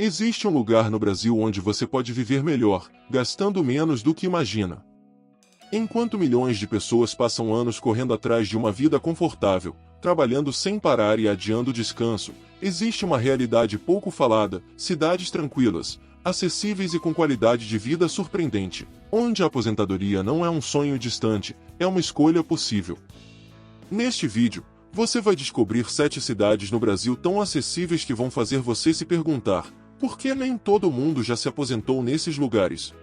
Existe um lugar no Brasil onde você pode viver melhor, gastando menos do que imagina. Enquanto milhões de pessoas passam anos correndo atrás de uma vida confortável, trabalhando sem parar e adiando o descanso, existe uma realidade pouco falada: cidades tranquilas, acessíveis e com qualidade de vida surpreendente, onde a aposentadoria não é um sonho distante, é uma escolha possível. Neste vídeo, você vai descobrir 7 cidades no Brasil tão acessíveis que vão fazer você se perguntar: por que nem todo mundo já se aposentou nesses lugares?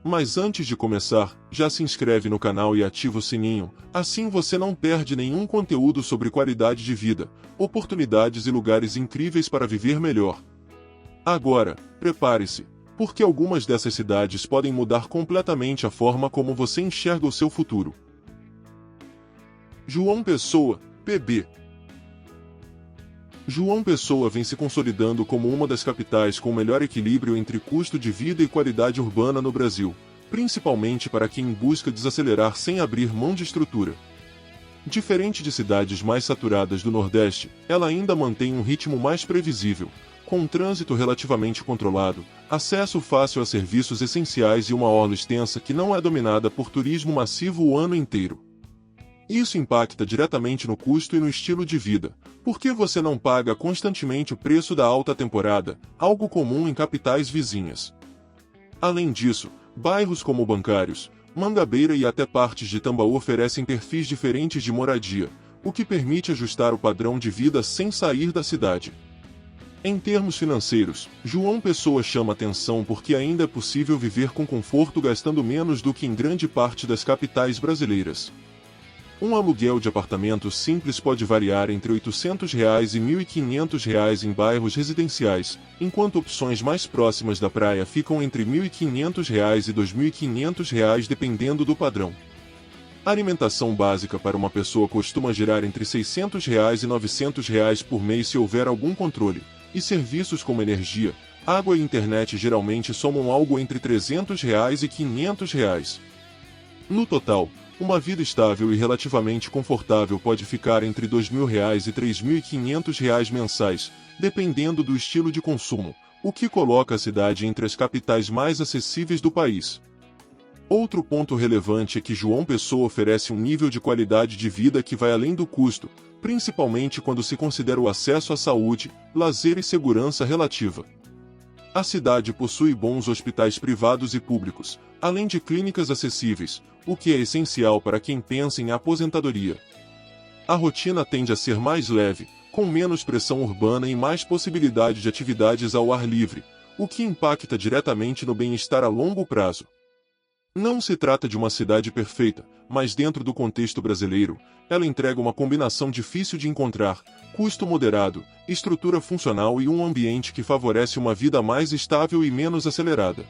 Mas antes de começar, já se inscreve no canal e ativa o sininho, assim você não perde nenhum conteúdo sobre qualidade de vida, oportunidades e lugares incríveis para viver melhor. Agora, prepare-se, porque algumas dessas cidades podem mudar completamente a forma como você enxerga o seu futuro. João Pessoa, PB. João Pessoa vem se consolidando como uma das capitais com o melhor equilíbrio entre custo de vida e qualidade urbana no Brasil, principalmente para quem busca desacelerar sem abrir mão de estrutura. Diferente de cidades mais saturadas do Nordeste, ela ainda mantém um ritmo mais previsível, com um trânsito relativamente controlado, acesso fácil a serviços essenciais e uma orla extensa que não é dominada por turismo massivo o ano inteiro. Isso impacta diretamente no custo e no estilo de vida, porque você não paga constantemente o preço da alta temporada, algo comum em capitais vizinhas. Além disso, bairros como Bancários, Mangabeira e até partes de Tambaú oferecem perfis diferentes de moradia, o que permite ajustar o padrão de vida sem sair da cidade. Em termos financeiros, João Pessoa chama atenção porque ainda é possível viver com conforto gastando menos do que em grande parte das capitais brasileiras. Um aluguel de apartamento simples pode variar entre R$ 800 e R$ 1.500 em bairros residenciais, enquanto opções mais próximas da praia ficam entre R$ 1.500 e R$ 2.500 dependendo do padrão. A alimentação básica para uma pessoa costuma girar entre R$ 600 e R$ 900 por mês se houver algum controle, e serviços como energia, água e internet geralmente somam algo entre R$ 300 e R$ 500. No total, uma vida estável e relativamente confortável pode ficar entre R$ 2.000 e R$ 3.500 mensais, dependendo do estilo de consumo, o que coloca a cidade entre as capitais mais acessíveis do país. Outro ponto relevante é que João Pessoa oferece um nível de qualidade de vida que vai além do custo, principalmente quando se considera o acesso à saúde, lazer e segurança relativa. A cidade possui bons hospitais privados e públicos, além de clínicas acessíveis, o que é essencial para quem pensa em aposentadoria. A rotina tende a ser mais leve, com menos pressão urbana e mais possibilidade de atividades ao ar livre, o que impacta diretamente no bem-estar a longo prazo. Não se trata de uma cidade perfeita, mas dentro do contexto brasileiro, ela entrega uma combinação difícil de encontrar: custo moderado, estrutura funcional e um ambiente que favorece uma vida mais estável e menos acelerada.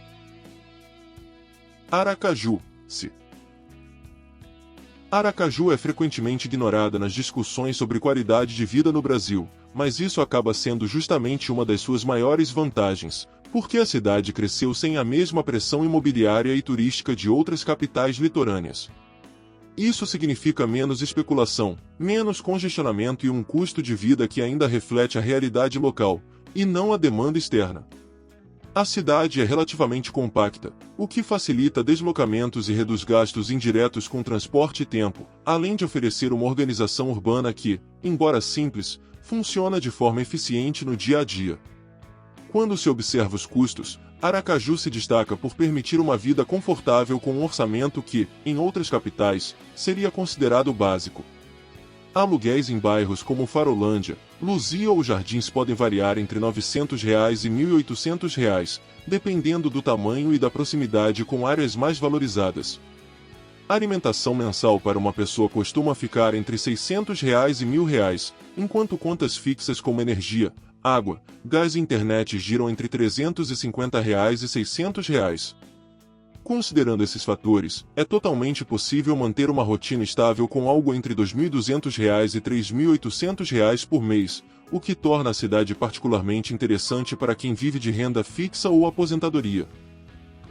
Aracaju-se. Aracaju é frequentemente ignorada nas discussões sobre qualidade de vida no Brasil, mas isso acaba sendo justamente uma das suas maiores vantagens, porque a cidade cresceu sem a mesma pressão imobiliária e turística de outras capitais litorâneas. Isso significa menos especulação, menos congestionamento e um custo de vida que ainda reflete a realidade local, e não a demanda externa. A cidade é relativamente compacta, o que facilita deslocamentos e reduz gastos indiretos com transporte e tempo, além de oferecer uma organização urbana que, embora simples, funciona de forma eficiente no dia a dia. Quando se observa os custos, Aracaju se destaca por permitir uma vida confortável com um orçamento que, em outras capitais, seria considerado básico. Aluguéis em bairros como Farolândia, Luzia ou Jardins podem variar entre R$ 900 e R$ 1.800, dependendo do tamanho e da proximidade com áreas mais valorizadas. A alimentação mensal para uma pessoa costuma ficar entre R$ 600 e R$ 1.000, enquanto contas fixas como energia, água, gás e internet giram entre R$ 350 e R$ 600. Considerando esses fatores, é totalmente possível manter uma rotina estável com algo entre R$ 2.200 e R$ 3.800 por mês, o que torna a cidade particularmente interessante para quem vive de renda fixa ou aposentadoria.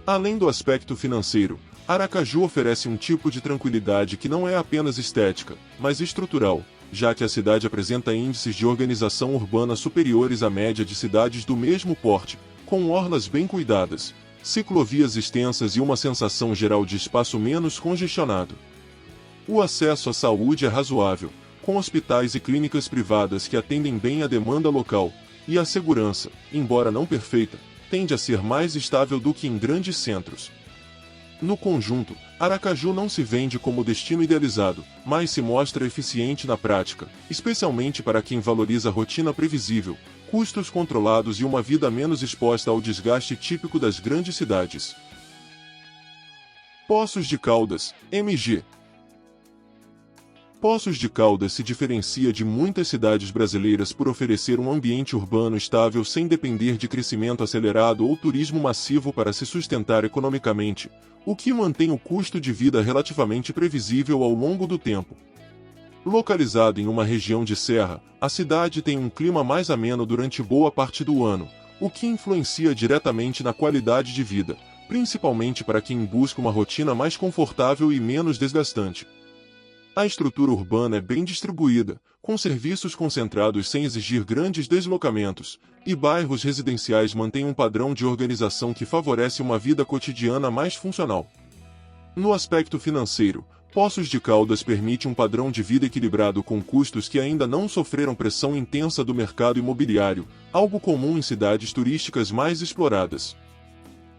Além do aspecto financeiro, Aracaju oferece um tipo de tranquilidade que não é apenas estética, mas estrutural, já que a cidade apresenta índices de organização urbana superiores à média de cidades do mesmo porte, com orlas bem cuidadas, ciclovias extensas e uma sensação geral de espaço menos congestionado. O acesso à saúde é razoável, com hospitais e clínicas privadas que atendem bem à demanda local, e a segurança, embora não perfeita, tende a ser mais estável do que em grandes centros. No conjunto, Aracaju não se vende como destino idealizado, mas se mostra eficiente na prática, especialmente para quem valoriza rotina previsível, custos controlados e uma vida menos exposta ao desgaste típico das grandes cidades. Poços de Caldas, MG. Poços de Caldas se diferencia de muitas cidades brasileiras por oferecer um ambiente urbano estável sem depender de crescimento acelerado ou turismo massivo para se sustentar economicamente, o que mantém o custo de vida relativamente previsível ao longo do tempo. Localizado em uma região de serra, a cidade tem um clima mais ameno durante boa parte do ano, o que influencia diretamente na qualidade de vida, principalmente para quem busca uma rotina mais confortável e menos desgastante. A estrutura urbana é bem distribuída, com serviços concentrados sem exigir grandes deslocamentos, e bairros residenciais mantêm um padrão de organização que favorece uma vida cotidiana mais funcional. No aspecto financeiro, Poços de Caldas permite um padrão de vida equilibrado com custos que ainda não sofreram pressão intensa do mercado imobiliário, algo comum em cidades turísticas mais exploradas.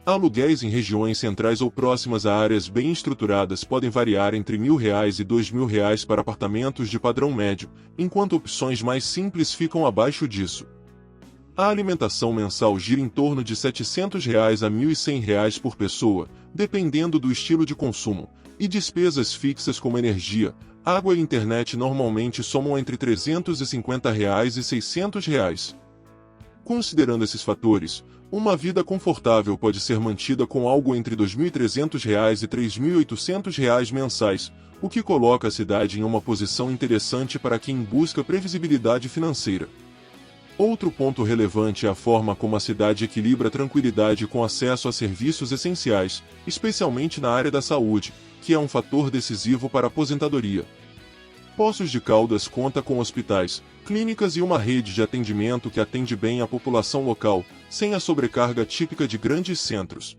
Aluguéis em regiões centrais ou próximas a áreas bem estruturadas podem variar entre R$ 1.000 e R$ 2.000 para apartamentos de padrão médio, enquanto opções mais simples ficam abaixo disso. A alimentação mensal gira em torno de R$ 700 a R$ 1.100 por pessoa, dependendo do estilo de consumo, e despesas fixas como energia, água e internet normalmente somam entre R$ 350 e R$ 600. Considerando esses fatores, uma vida confortável pode ser mantida com algo entre R$ 2.300 e R$ 3.800 mensais, o que coloca a cidade em uma posição interessante para quem busca previsibilidade financeira. Outro ponto relevante é a forma como a cidade equilibra tranquilidade com acesso a serviços essenciais, especialmente na área da saúde, que é um fator decisivo para a aposentadoria. Poços de Caldas conta com hospitais, clínicas e uma rede de atendimento que atende bem a população local, sem a sobrecarga típica de grandes centros.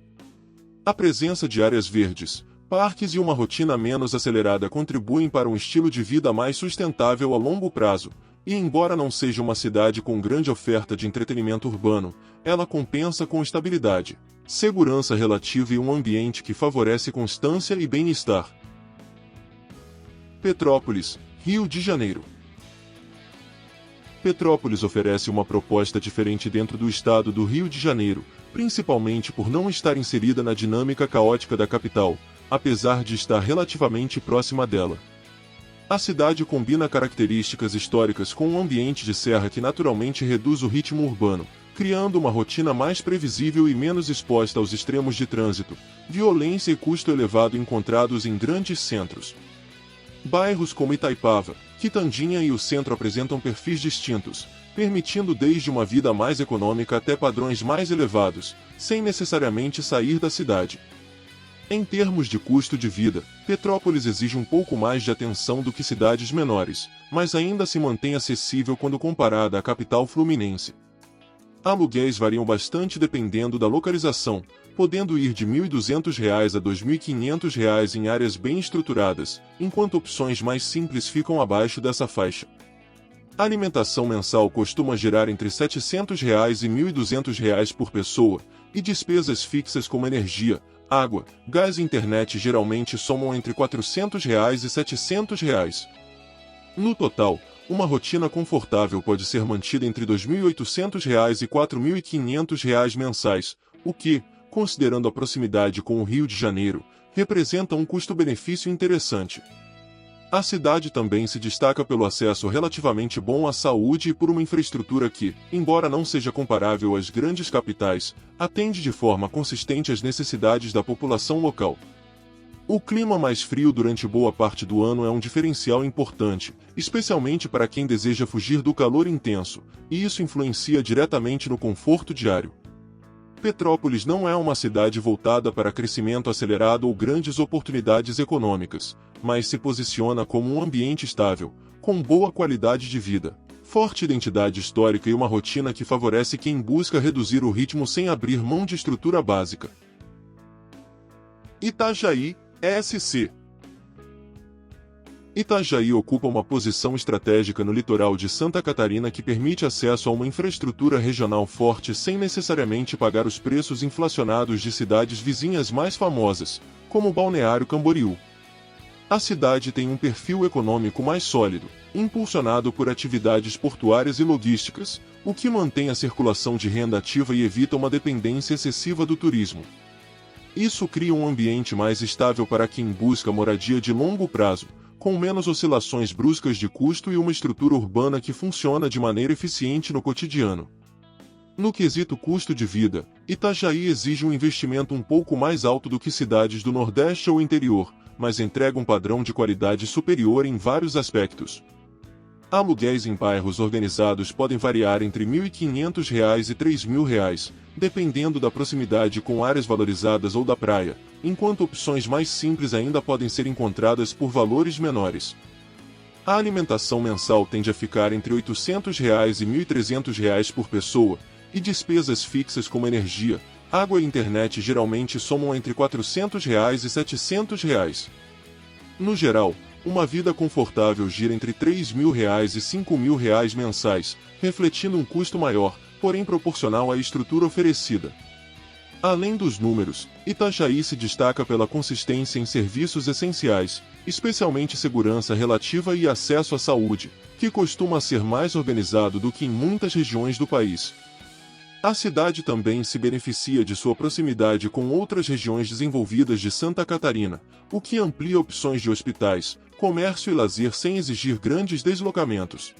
A presença de áreas verdes, parques e uma rotina menos acelerada contribuem para um estilo de vida mais sustentável a longo prazo, e embora não seja uma cidade com grande oferta de entretenimento urbano, ela compensa com estabilidade, segurança relativa e um ambiente que favorece constância e bem-estar. Petrópolis, Rio de Janeiro. Petrópolis oferece uma proposta diferente dentro do estado do Rio de Janeiro, principalmente por não estar inserida na dinâmica caótica da capital, apesar de estar relativamente próxima dela. A cidade combina características históricas com um ambiente de serra que naturalmente reduz o ritmo urbano, criando uma rotina mais previsível e menos exposta aos extremos de trânsito, violência e custo elevado encontrados em grandes centros. Bairros como Itaipava, Quitandinha e o centro apresentam perfis distintos, permitindo desde uma vida mais econômica até padrões mais elevados, sem necessariamente sair da cidade. Em termos de custo de vida, Petrópolis exige um pouco mais de atenção do que cidades menores, mas ainda se mantém acessível quando comparada à capital fluminense. Aluguéis variam bastante dependendo da localização, podendo ir de R$ 1.200 a R$ 2.500 em áreas bem estruturadas, enquanto opções mais simples ficam abaixo dessa faixa. A alimentação mensal costuma girar entre R$ 700 e R$ 1.200 por pessoa, e despesas fixas como energia, água, gás e internet geralmente somam entre R$ 400 e R$ 700. No total, uma rotina confortável pode ser mantida entre R$ 2.800 e R$ 4.500 mensais, o que, considerando a proximidade com o Rio de Janeiro, representa um custo-benefício interessante. A cidade também se destaca pelo acesso relativamente bom à saúde e por uma infraestrutura que, embora não seja comparável às grandes capitais, atende de forma consistente às necessidades da população local. O clima mais frio durante boa parte do ano é um diferencial importante, especialmente para quem deseja fugir do calor intenso, e isso influencia diretamente no conforto diário. Petrópolis não é uma cidade voltada para crescimento acelerado ou grandes oportunidades econômicas, mas se posiciona como um ambiente estável, com boa qualidade de vida, forte identidade histórica e uma rotina que favorece quem busca reduzir o ritmo sem abrir mão de estrutura básica. Itajaí, ESC. Itajaí ocupa uma posição estratégica no litoral de Santa Catarina que permite acesso a uma infraestrutura regional forte sem necessariamente pagar os preços inflacionados de cidades vizinhas mais famosas, como Balneário Camboriú. A cidade tem um perfil econômico mais sólido, impulsionado por atividades portuárias e logísticas, o que mantém a circulação de renda ativa e evita uma dependência excessiva do turismo. Isso cria um ambiente mais estável para quem busca moradia de longo prazo, com menos oscilações bruscas de custo e uma estrutura urbana que funciona de maneira eficiente no cotidiano. No quesito custo de vida, Itajaí exige um investimento um pouco mais alto do que cidades do Nordeste ou interior, mas entrega um padrão de qualidade superior em vários aspectos. Aluguéis em bairros organizados podem variar entre R$ 1.500 e R$ 3.000, dependendo da proximidade com áreas valorizadas ou da praia, enquanto opções mais simples ainda podem ser encontradas por valores menores. A alimentação mensal tende a ficar entre R$ 800 e R$ 1.300 por pessoa, e despesas fixas como energia, água e internet geralmente somam entre R$ 400 e R$ 700. No geral, uma vida confortável gira entre R$ 3.000 e R$ 5.000 mensais, refletindo um custo maior, porém proporcional à estrutura oferecida. Além dos números, Itajaí se destaca pela consistência em serviços essenciais, especialmente segurança relativa e acesso à saúde, que costuma ser mais organizado do que em muitas regiões do país. A cidade também se beneficia de sua proximidade com outras regiões desenvolvidas de Santa Catarina, o que amplia opções de hospitais, comércio e lazer sem exigir grandes deslocamentos.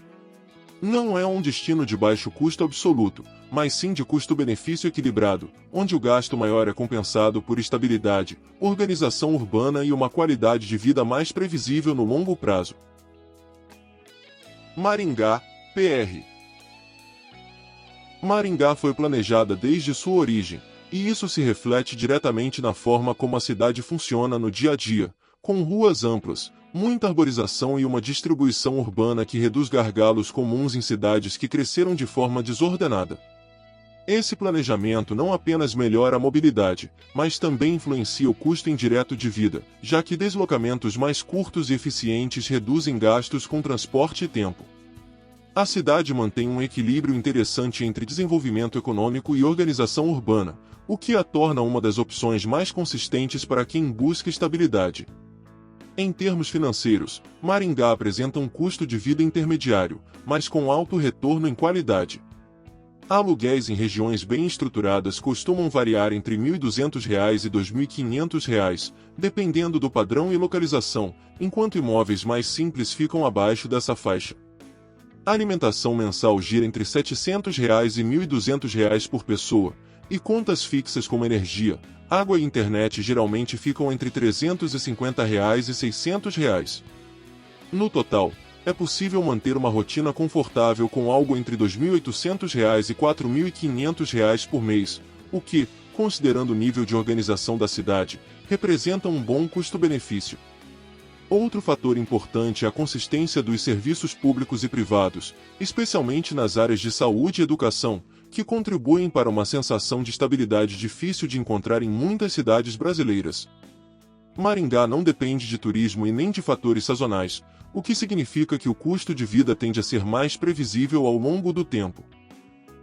Não é um destino de baixo custo absoluto, mas sim de custo-benefício equilibrado, onde o gasto maior é compensado por estabilidade, organização urbana e uma qualidade de vida mais previsível no longo prazo. Maringá, PR. Maringá foi planejada desde sua origem, e isso se reflete diretamente na forma como a cidade funciona no dia a dia, com ruas amplas, muita arborização e uma distribuição urbana que reduz gargalos comuns em cidades que cresceram de forma desordenada. Esse planejamento não apenas melhora a mobilidade, mas também influencia o custo indireto de vida, já que deslocamentos mais curtos e eficientes reduzem gastos com transporte e tempo. A cidade mantém um equilíbrio interessante entre desenvolvimento econômico e organização urbana, o que a torna uma das opções mais consistentes para quem busca estabilidade. Em termos financeiros, Maringá apresenta um custo de vida intermediário, mas com alto retorno em qualidade. Aluguéis em regiões bem estruturadas costumam variar entre R$ 1.200 e R$ 2.500, dependendo do padrão e localização, enquanto imóveis mais simples ficam abaixo dessa faixa. A alimentação mensal gira entre R$ 700 e R$ 1.200 por pessoa, e contas fixas como energia, água e internet geralmente ficam entre R$ 350 e R$ 600. No total, é possível manter uma rotina confortável com algo entre R$ 2.800 e R$ 4.500 por mês, o que, considerando o nível de organização da cidade, representa um bom custo-benefício. Outro fator importante é a consistência dos serviços públicos e privados, especialmente nas áreas de saúde e educação, que contribuem para uma sensação de estabilidade difícil de encontrar em muitas cidades brasileiras. Maringá não depende de turismo e nem de fatores sazonais, o que significa que o custo de vida tende a ser mais previsível ao longo do tempo.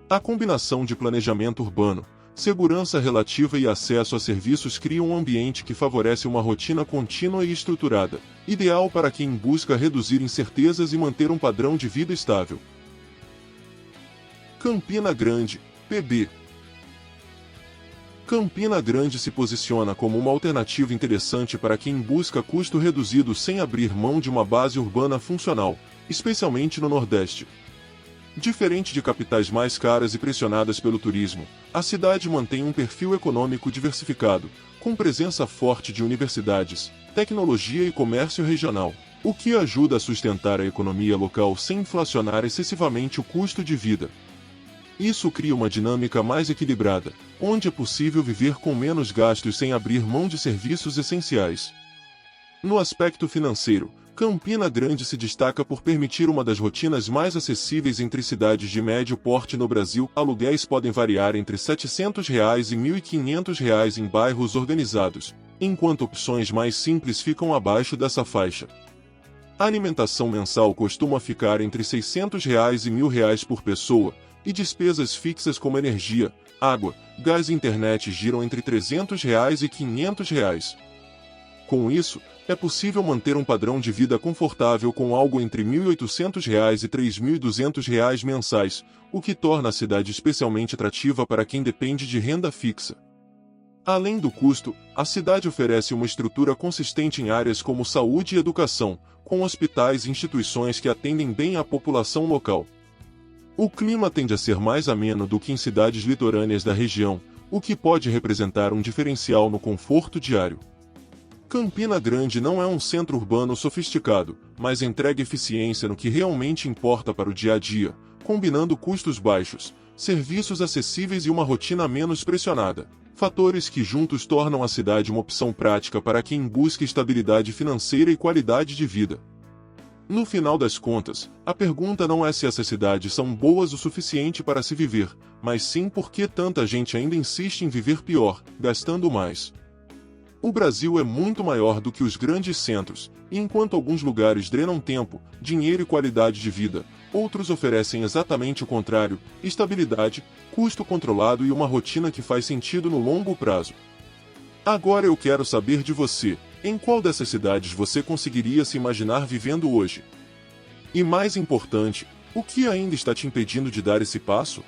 A combinação de planejamento urbano, segurança relativa e acesso a serviços cria um ambiente que favorece uma rotina contínua e estruturada, ideal para quem busca reduzir incertezas e manter um padrão de vida estável. Campina Grande, PB. Campina Grande se posiciona como uma alternativa interessante para quem busca custo reduzido sem abrir mão de uma base urbana funcional, especialmente no Nordeste. Diferente de capitais mais caras e pressionadas pelo turismo, a cidade mantém um perfil econômico diversificado, com presença forte de universidades, tecnologia e comércio regional, o que ajuda a sustentar a economia local sem inflacionar excessivamente o custo de vida. Isso cria uma dinâmica mais equilibrada, onde é possível viver com menos gastos sem abrir mão de serviços essenciais. No aspecto financeiro, Campina Grande se destaca por permitir uma das rotinas mais acessíveis entre cidades de médio porte no Brasil. Aluguéis podem variar entre R$ 700 e R$ 1.500 em bairros organizados, enquanto opções mais simples ficam abaixo dessa faixa. A alimentação mensal costuma ficar entre R$ 600 e R$ 1.000 por pessoa, e despesas fixas como energia, água, gás e internet giram entre R$ 300 e R$ 500. Com isso, é possível manter um padrão de vida confortável com algo entre R$ 1.800 e R$ 3.200 mensais, o que torna a cidade especialmente atrativa para quem depende de renda fixa. Além do custo, a cidade oferece uma estrutura consistente em áreas como saúde e educação, com hospitais e instituições que atendem bem à população local. O clima tende a ser mais ameno do que em cidades litorâneas da região, o que pode representar um diferencial no conforto diário. Campina Grande não é um centro urbano sofisticado, mas entrega eficiência no que realmente importa para o dia a dia, combinando custos baixos, serviços acessíveis e uma rotina menos pressionada, fatores que juntos tornam a cidade uma opção prática para quem busca estabilidade financeira e qualidade de vida. No final das contas, a pergunta não é se essas cidades são boas o suficiente para se viver, mas sim por que tanta gente ainda insiste em viver pior, gastando mais. O Brasil é muito maior do que os grandes centros, e enquanto alguns lugares drenam tempo, dinheiro e qualidade de vida, outros oferecem exatamente o contrário: estabilidade, custo controlado e uma rotina que faz sentido no longo prazo. Agora eu quero saber de você, em qual dessas cidades você conseguiria se imaginar vivendo hoje? E mais importante, o que ainda está te impedindo de dar esse passo?